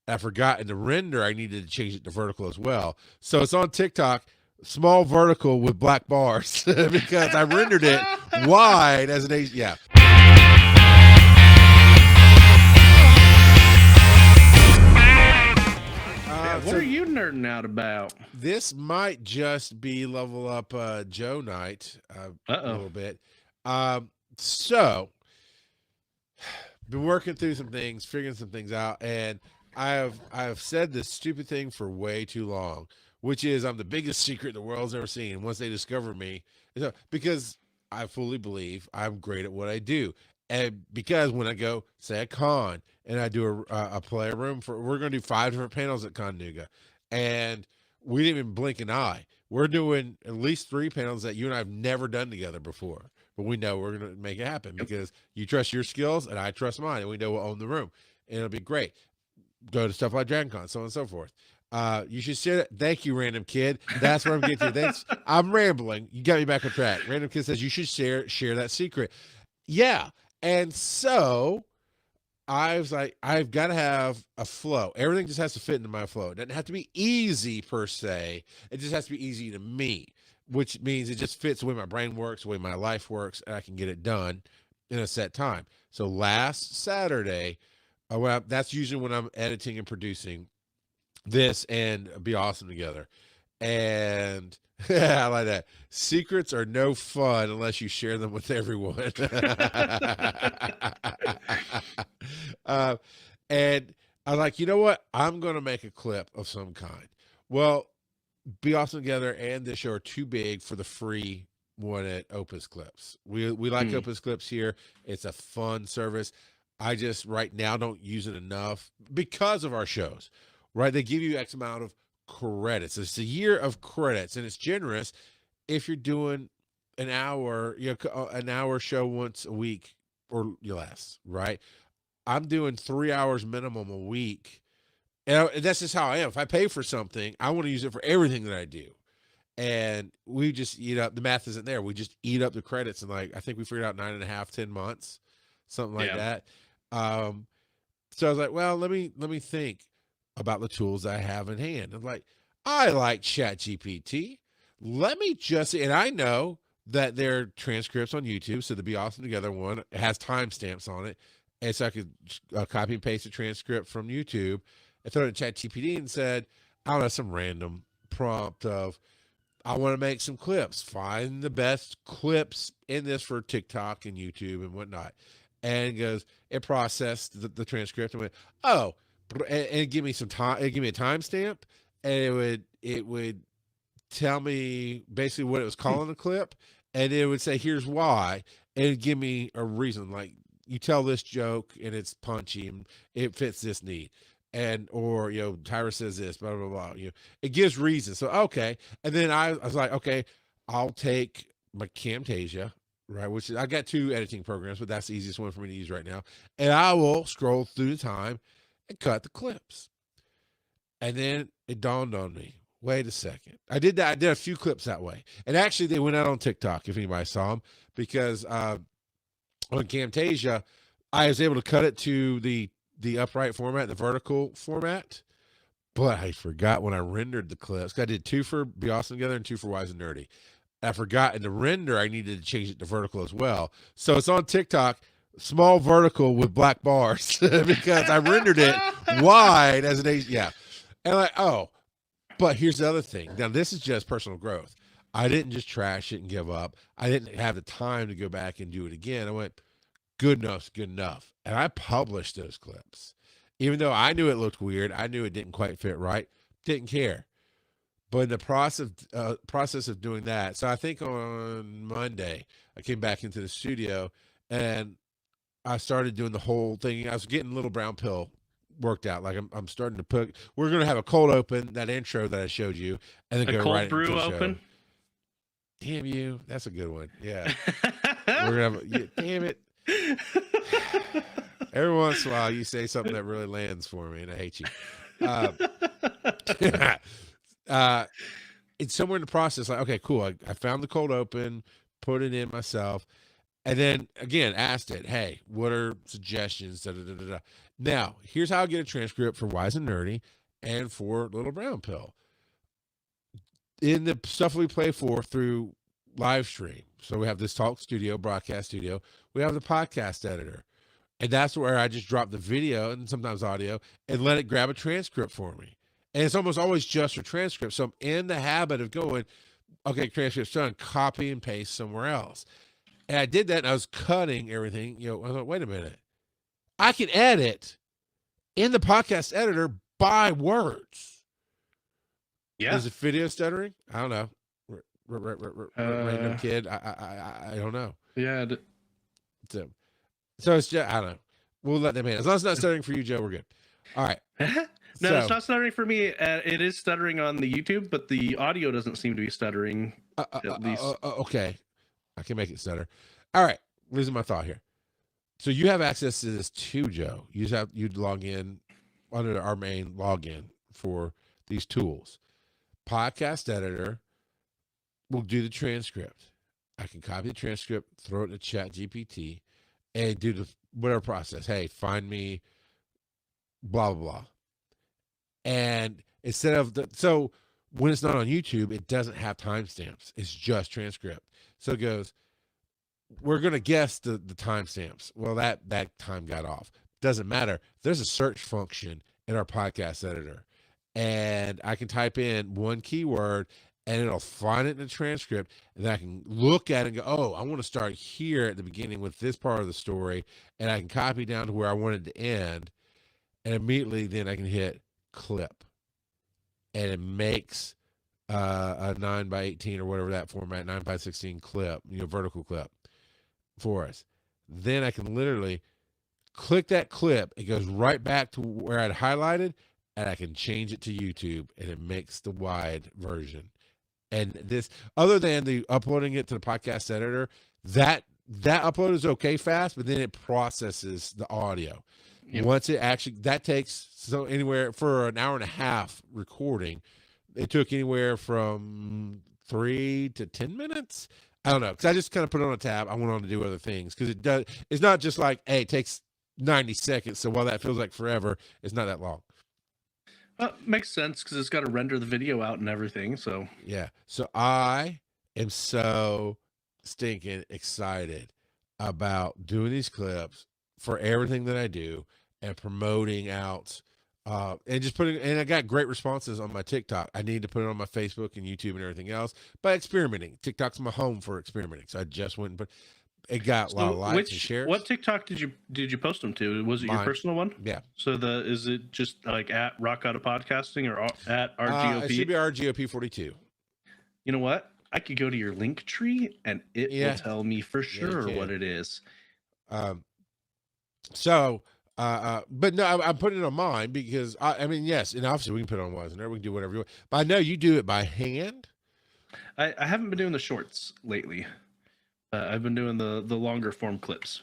I forgot in the render I needed to change it to vertical as well. So it's on TikTok, small vertical with black bars because I rendered it wide as an H. Yeah. What are you nerding out about? This might just be level up Joe night a little bit. So been working through some things, figuring some things out, and I've said this stupid thing for way too long, which is I'm the biggest secret the world's ever seen. Once they discover me, because I fully believe I'm great at what I do, and because when I go say a con and I do a play room we're going to do 5 different panels at Connuga, and we didn't even blink an eye. We're doing at least 3 panels that you and I have never done together before. But we know we're going to make it happen because you trust your skills and I trust mine, and we know we'll own the room, and it'll be great. Go to stuff like Dragon Con, so on and so forth. You should share that. Thank you, random kid. That's where I'm getting to. Thanks. I'm rambling. You got me back on track. Random kid says you should share that secret. Yeah, and so I was like, I've got to have a flow. Everything just has to fit into my flow. It doesn't have to be easy per se. It just has to be easy to me, which means it just fits the way my brain works, the way my life works, and I can get it done in a set time. So last Saturday, that's usually when I'm editing and producing this and Be Awesome Together. And I like that. Secrets are no fun unless you share them with everyone. And I'm like, you know what? I'm going to make a clip of some kind. Well, Be Awesome Together and this show are too big for the free one at Opus Clips. We like Opus Clips here. It's a fun service. I just right now don't use it enough because of our shows, right? They give you X amount of credits. It's a year of credits, and it's generous if you're doing an hour show once a week or less, right? I'm doing 3 hours minimum a week. And that's just how I am. If I pay for something, I want to use it for everything that I do. And we just eat up, the math isn't there. We just eat up the credits in I think we figured out 9.5, 10 months, something like that. So I was like, well, let me think about the tools I have in hand. I'm like, I like ChatGPT. Let me just, and I know that there are transcripts on YouTube. So the Be Awesome Together one has timestamps on it. And so I could copy and paste a transcript from YouTube and throw it in ChatGPT and said, I don't know, some random prompt of, I want to make some clips. Find the best clips in this for TikTok and YouTube and whatnot. And it processed the transcript and went, oh, and give me some time. It give me a timestamp, and it would tell me basically what it was calling the clip, and it would say, here's why, and it'd give me a reason, like, you tell this joke and it's punchy and it fits this need. And, or, Tyra says this, blah, blah, blah. It gives reasons. So, okay. And then I was like, okay, I'll take my Camtasia, right? Which is, I got 2 editing programs, but that's the easiest one for me to use right now. And I will scroll through the time and cut the clips. And then it dawned on me, wait a second. I did that. I did a few clips that way. And actually they went out on TikTok, if anybody saw them, because, on Camtasia, I was able to cut it to the upright format, the vertical format, but I forgot when I rendered the clips. I did 2 for Be Awesome Together and 2 for Wise and Nerdy. I forgot in the render I needed to change it to vertical as well. So it's on TikTok, small vertical with black bars because I rendered it wide as an H. Yeah. And but here's the other thing. Now, this is just personal growth. I didn't just trash it and give up. I didn't have the time to go back and do it again. I went, good enough's good enough. And I published those clips. Even though I knew it looked weird, I knew it didn't quite fit right, didn't care. But in the process of doing that, so I think on Monday, I came back into the studio and I started doing the whole thing. I was getting Little Brown Pill worked out. Like I'm starting to put, we're going to have a cold open, that intro that I showed you, and then go right into the show. Cold brew open? Damn you. That's a good one. Yeah. We're going to have, damn it. Every once in a while you say something that really lands for me and I hate you. It's somewhere in the process like, okay, cool. I found the cold open, put it in myself. And then again, asked it, hey, what are suggestions? Da, da, da, da, da. Now, here's how I get a transcript for Wise and Nerdy and for Little Brown Pill. In the stuff we play for through live stream. So we have this talk studio, broadcast studio. We have the podcast editor. And that's where I just drop the video and sometimes audio and let it grab a transcript for me. And it's almost always just for transcript. So I'm in the habit of going, okay, transcript's done, copy and paste somewhere else. And I did that and I was cutting everything. I was like, wait a minute. I can edit in the podcast editor by words. Yeah. Is it video stuttering? I don't know. Random kid. I don't know. Yeah. So it's just, I don't know. We'll let them in. As long as it's not stuttering for you, Joe, we're good. All right. No, it's not stuttering for me. It is stuttering on the YouTube, but the audio doesn't seem to be stuttering. At least. Okay. I can make it stutter. All right. Losing my thought here. So you have access to this too, Joe. You'd log in under our main login for these tools. Podcast editor will do the transcript. I can copy the transcript, throw it in the chat GPT, and do the whatever process. Hey, find me blah, blah, blah. And instead of so when it's not on YouTube, it doesn't have timestamps. It's just transcript. So it goes, we're going to guess the timestamps. Well, that time got off. Doesn't matter. There's a search function in our podcast editor. And I can type in one keyword and it'll find it in the transcript. And then I can look at it and go, oh, I want to start here at the beginning with this part of the story. And I can copy down to where I want it to end. And immediately then I can hit clip. And it makes a 9x18 or whatever that format, 9x16 clip, vertical clip for us. Then I can literally click that clip. It goes right back to where I'd highlighted. And I can change it to YouTube, and it makes the wide version. And this, other than the uploading it to the podcast editor, that upload is okay fast, but then it processes the audio. Yep. Once it actually, that takes, so anywhere for an hour and a half recording, it took anywhere from 3 to 10 minutes. I don't know, because I just kind of put it on a tab. I went on to do other things, because it's not just like, hey, it takes 90 seconds. So while that feels like forever, it's not that long. Makes sense because it's got to render the video out and everything. So yeah. So I am so stinking excited about doing these clips for everything that I do and promoting out and just putting, and I got great responses on my TikTok. I need to put it on my Facebook and YouTube and everything else by experimenting. TikTok's my home for experimenting. So I just went and put, it got a lot of likes and shares. What TikTok did you post them to? Was it your personal one? Yeah. So is it just like at Rock Out of Podcasting or at RGOP? It should be RGOP 42. You know what? I could go to your link tree and it will tell me for sure what it is. But no, I'm putting it on mine because I mean, yes, and obviously we can put it on Wise and Nerdy. We can do whatever you want. But I know you do it by hand. I haven't been doing the shorts lately. I've been doing the longer form clips.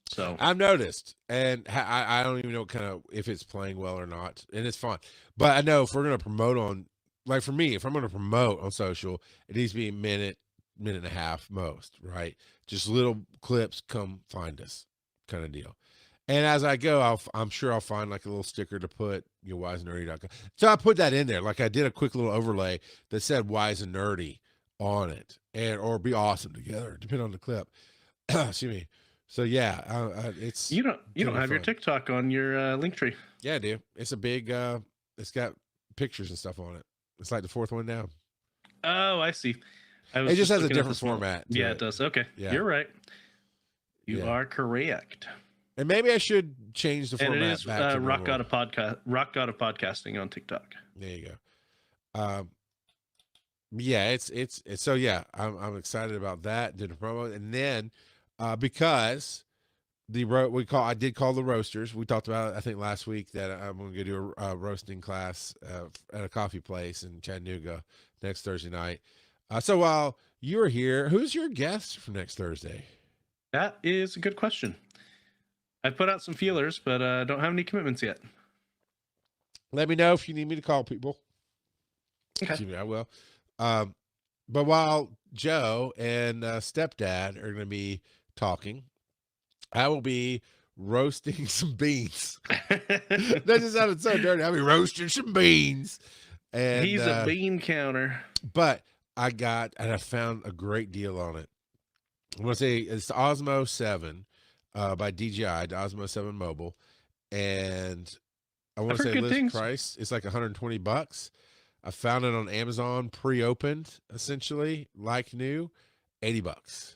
So I've noticed, and I don't even know kind of if it's playing well or not, and it's fun. But I know if we're going to promote on, like for me, if I'm going to promote on social, it needs to be a minute and a half most, right? Just little clips, come find us kind of deal. And as I go, I'm sure I'll find like a little sticker to put, wiseandnerdy.com. So I put that in there. Like I did a quick little overlay that said Wise and Nerdy on it, or be awesome together, depending on the clip. Excuse me. So yeah, it's you don't have your TikTok on your link tree. Yeah, I do. It's a big. It's got pictures and stuff on it. It's like the fourth one down. Oh, I see. It just has a different format. Yeah, it does. Okay, yeah. You're right. You are correct. And maybe I should change the format. And it is back to Rock Out of Podcasting on TikTok. There you go. Yeah, it's so yeah, I'm excited about that. Did a promo, and then because I did call the roasters. We talked about it, I think last week, that I'm going to do a roasting class at a coffee place in Chattanooga next Thursday night. So while you're here, who's your guest for next Thursday? That is a good question. I put out some feelers, but don't have any commitments yet. Let me know if you need me to call people. Okay. Excuse me, I will. But while Joe and Stepdad are going to be talking, I will be roasting some beans. That just sounded so dirty. I'll be roasting some beans. And He's a bean counter. but I found a great deal on it. I'm gonna say it's the Osmo 7 by DJI, the Osmo 7 Mobile. And I want I've to heard say good list things. price. It's like $120. I found it on Amazon pre-opened, essentially, like new, $80.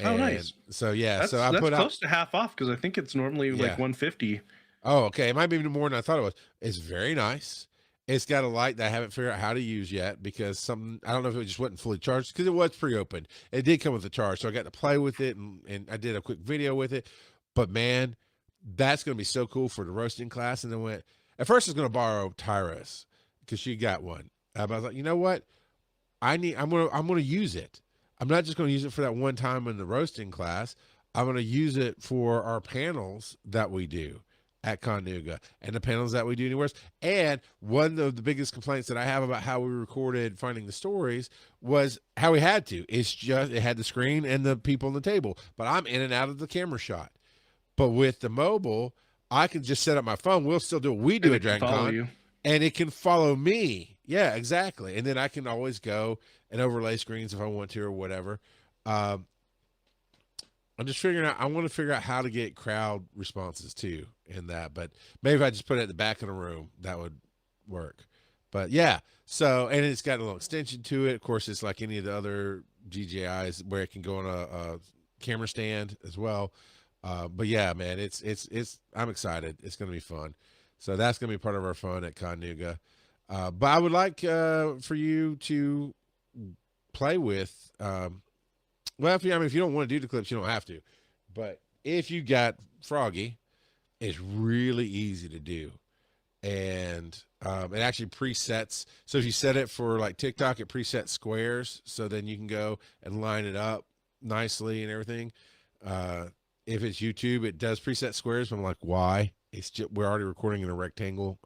Oh, And nice. so yeah, so I That's put out, close to half off because I think it's normally like yeah. 150. Oh, okay. It might be even more than I thought it was. It's very nice. It's got a light that I haven't figured out how to use yet because I don't know if it just wasn't fully charged because it was pre-opened. It did come with a charge, so I got to play with it and I did a quick video with it. But man, that's going to be so cool for the roasting class. And then at first I was going to borrow Tyra's because she got one. I was like, you know what? I'm gonna use it. I'm not just gonna use it for that one time in the roasting class. I'm gonna use it for our panels that we do at Conuga and the panels that we do anywhere else. And one of the biggest complaints that I have about how we recorded Finding the Stories was how we had to. It had the screen and the people on the table, but I'm in and out of the camera shot. But with the mobile, I can just set up my phone. We'll still do what we do at Dragon Con, and it can follow me. Yeah, exactly. And then I can always go and overlay screens if I want to or whatever. I'm just figuring out. I want to figure out how to get crowd responses too in that. But maybe if I just put it at the back of the room, that would work. But yeah, so and it's got a little extension to it. Of course, it's like any of the other DJIs where it can go on a camera stand as well. But yeah, man, it's I'm excited. It's going to be fun. So that's going to be part of our fun at Conuga. But I would like for you to play with. Well, if you don't want to do the clips, you don't have to. But if you got Froggy, it's really easy to do, and it actually presets. So if you set it for like TikTok, it presets squares, so then you can go and line it up nicely and everything. If it's YouTube, it does preset squares. But I'm like, why? It's just, we're already recording in a rectangle.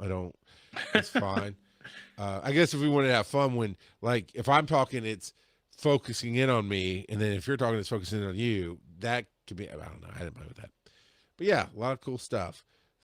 It's fine. I guess if we wanted to have fun when, like, if I'm talking, it's focusing in on me. And then if you're talking, it's focusing in on you. That could be, I don't know. I didn't play with that. But yeah, a lot of cool stuff.